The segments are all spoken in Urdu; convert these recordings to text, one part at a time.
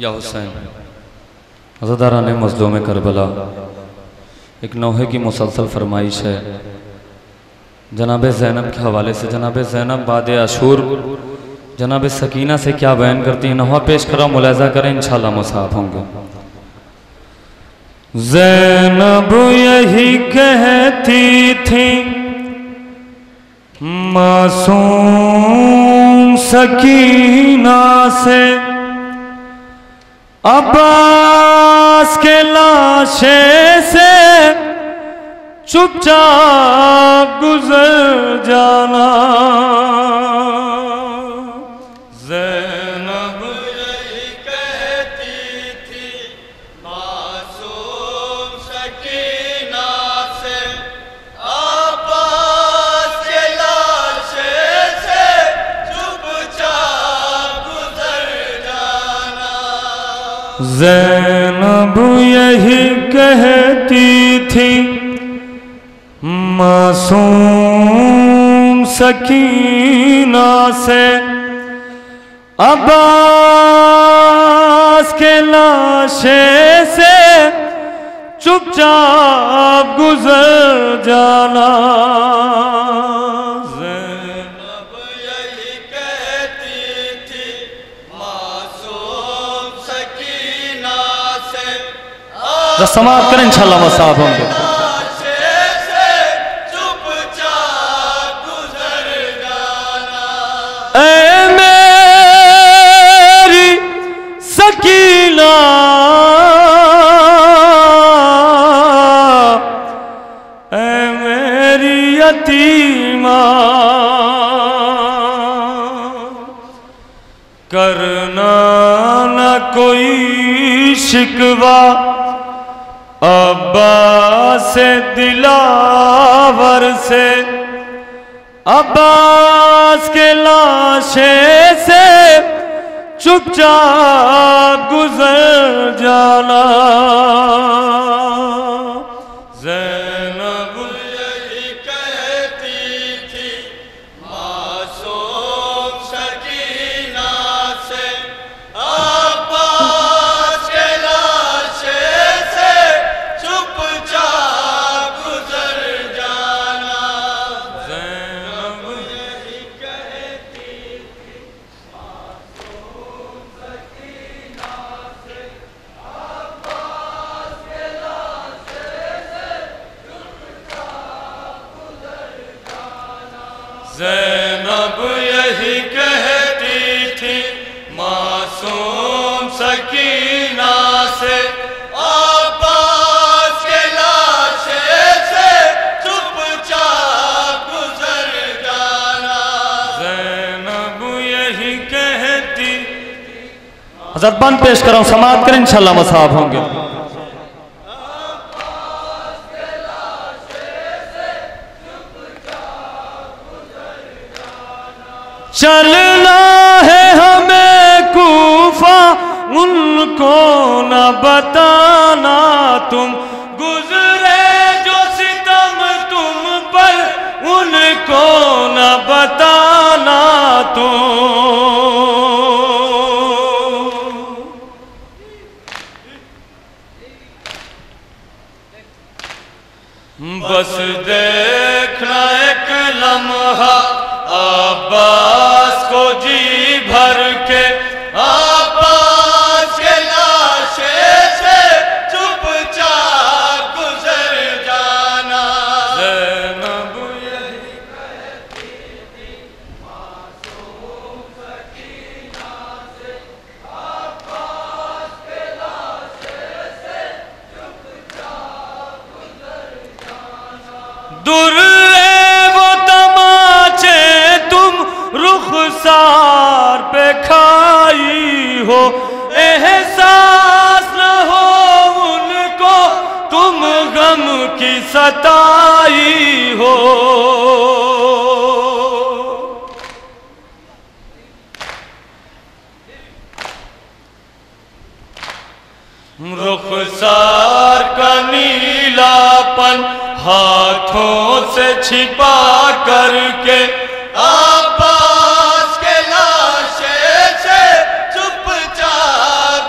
یا حسین عزاداران مظلوم کربلا ایک نوحے کی مسلسل فرمائش ہے جناب زینب کے حوالے سے. جناب زینب بعد عاشور جناب سکینہ سے کیا بیان کرتی ہیں نوحہ پیش کرو ملاحظہ کریں انشاءاللہ مصحف ہوں گے. زینب یہی کہتی تھی معصوم سکینہ سے عباس کے لاشے سے چپ چاپ گزر جانا. زینب یہی کہتی تھی معصوم سکینہ سے عباس کے لاشے سے چپ چاپ گزر جانا. زینب یہی کہتی تھی معصوم سکینہ سے عباس کے لاشے سے چپ چاپ گزر جانا. زینب یہی کہتی تھی معصوم سکینہ سے سماعت کریں انشاءاللہ مصحف ہوں گے. اے میری سکینہ اے میری یتیمہ کرنا نہ کوئی شکوہ عباس دلاور سے. عباس کے لاشے سے چپ چاپ گزر جانا. زینب یہی کہتی تھی معصوم سکینہ سے عباس کے لاشے سے چپ چاپ گزر جانا. زینب یہی کہتی تھی معصوم سکینہ سے عباس کے لاشے سے چپ چاپ گزر جانا. زینب یہی کہتی حضرت بند پیش کروں سماعت کریں انشاءاللہ مصحف ہوں گے. چلنا ہے ہمیں کوفہ ان کو نہ بتانا تم گزرے جو ستم تم پر ان کو نہ بتانا تم. بس دیکھنا ایک لمحہ عباس کو جی بھر کے عباس کے لاشے سے چپ چاپ گزر جانا. زینب یہی کہتی تھی معصوم سکینہ سے عباس کے لاشے سے چپ چاپ گزر جانا. درے وہ تماچے تم رخسار پہ کھائی ہو احساس نہ ہو ان کو تم غم کی ستائی ہو. رخسار کا نیلا پن ہاتھوں سے چھپا کر کے عباس کے لاشے سے چپ چاپ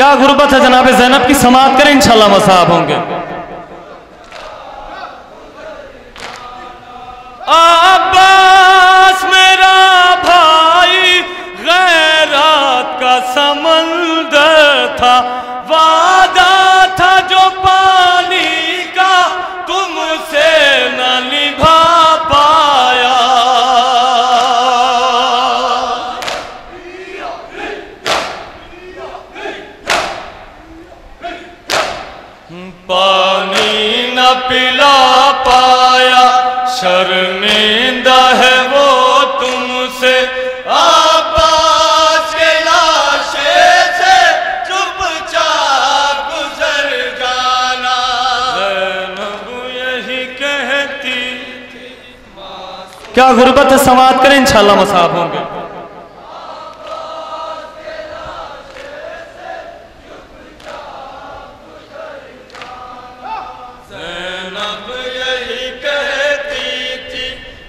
کیا غربت ہے جناب زینب کی، سماعت کریں انشاءاللہ مصاحب ہوں گے۔ عباس میرا بھائی غیرات کا سمندر تھا، وعدہ تھا جو پانی کا تم سے نہ نبھا پایا۔ پانی نہ پلا پایا، شرمندہ ہے وہ تم سے، عباس کے لاشے سے چپ چاپ گزر جانا۔ زینب یہی کہتی تھی، کیا غربت ہے، سماعت کریں انشاءاللہ مصاحب ہوں گے۔ زینب یہی کہتی تھی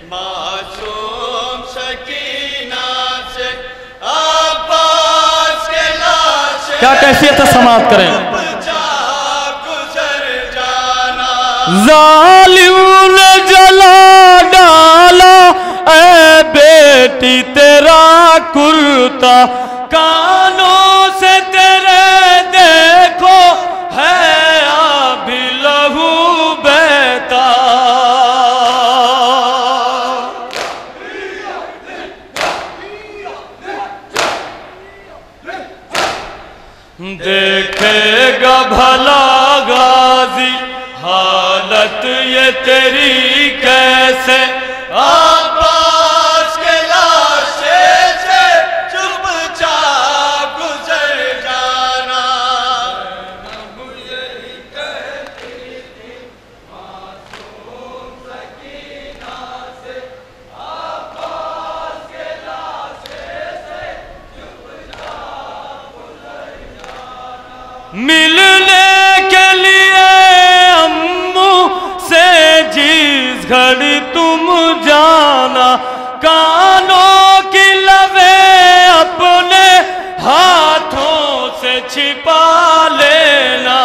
معصوم سکینہ سے، عباس کے لاشے کیا کیفیت ہے، سماعت کریں۔ چپ چاپ گزر جانا۔ ظالم نے جلا ڈالا اے بیٹی تیرا کرتا، کانوں سے تیرے دیکھو ہے ابھی لہو بہتا۔ دیکھے گا بھلا غازی حالت یہ تیری کیسے، عباس کے لاشے سے چپ چاپ گزر جانا۔ ملنے کے لیے امّو سے جس گھڑی تم جانا، کانوں کی لویں اپنے ہاتھوں سے چھپا لینا۔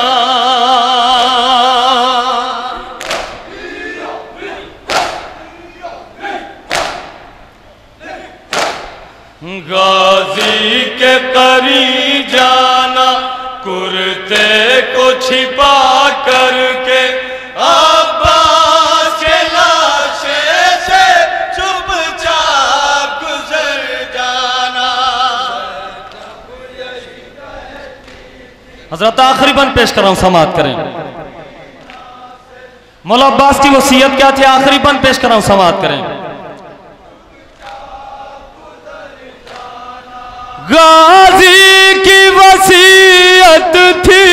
غازی کے قریب جانا، کرتے کو چھپا کر کے، عباس کے لاشے سے چپ چاپ گزر جانا۔ حضرت آخری بند پیش کر رہا ہوں، سماعت کریں۔ مولا عباس کی وصیت کیا تھی، آخری بند پیش کر رہا ہوں، سماعت کریں۔ غازی کی وصیت تھی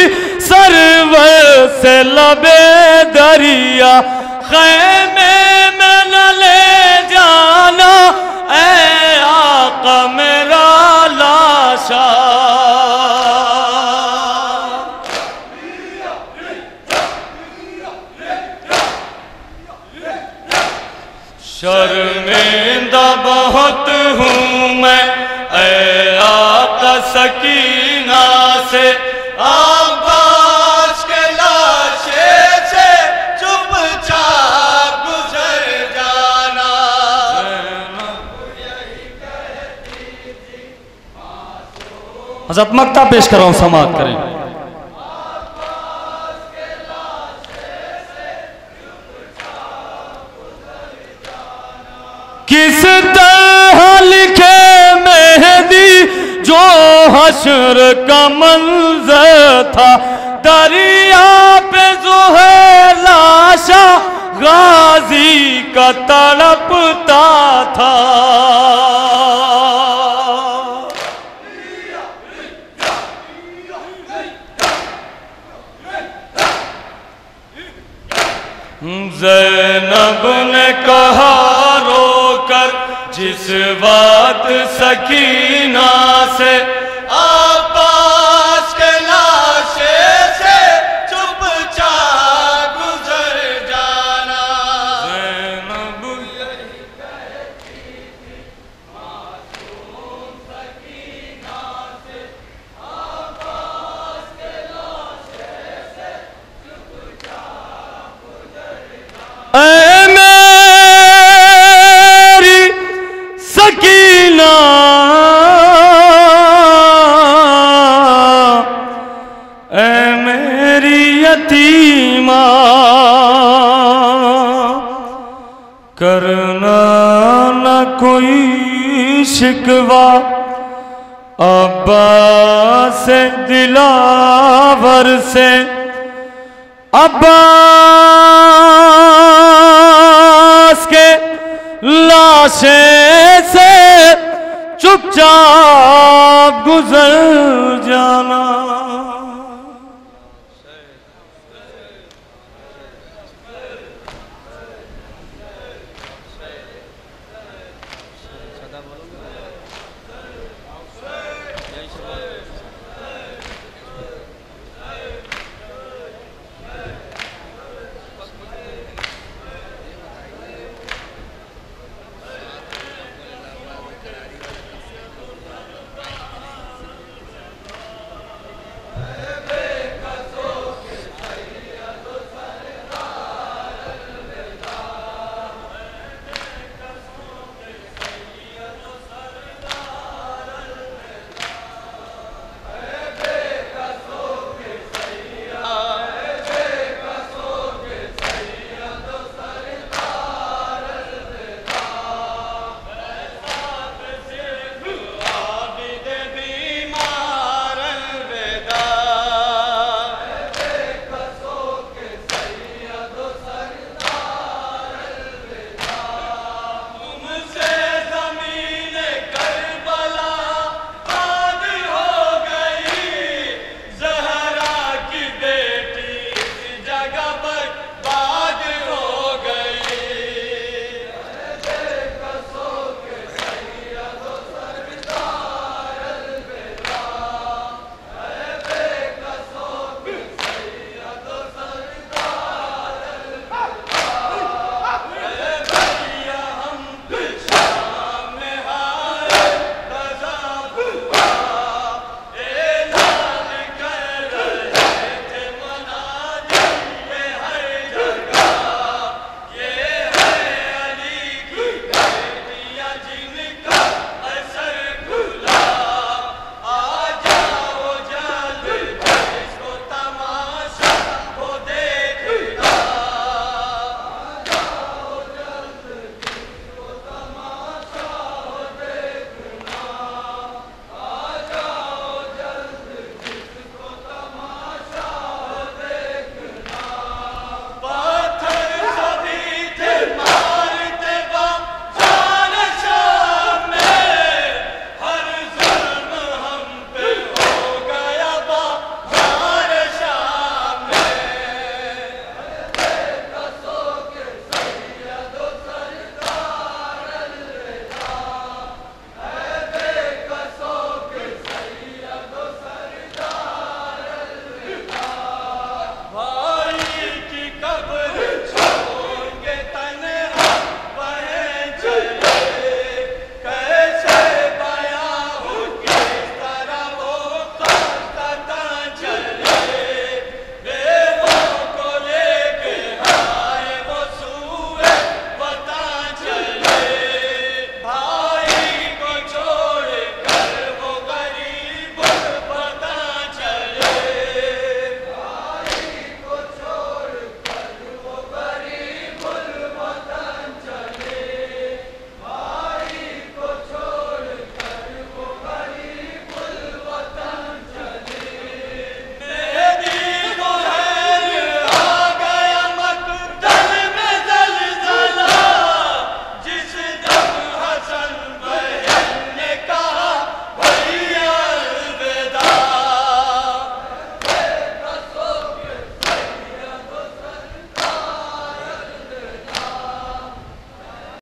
سرور سے لبے دریا، خیمے میں نہ لے جانا اے آقا میرا لاشا۔ شرمندہ بہت ہوں میں اے آقا سکینہ سے، عباس کے لاشے سے چپ چاپ گزر جانا۔ حضرت مقطع پیش کر رہا ہوں، سماعت کریں۔ کس طرح لکھے مہدی جو حشر کا منظر تھا، دریا پہ زہیر لاشا غازی کا تڑپتا تھا۔ زینب نے کہا رو کر جس وقت سکینہ سے، عباس کے لاشے سے چپ چاپ گزر جانا۔ زینب یہی کہتی تھی معصوم سکینہ سے، عباس کرنا نہ کوئی شکوہ ابا سے دلاور سے ابا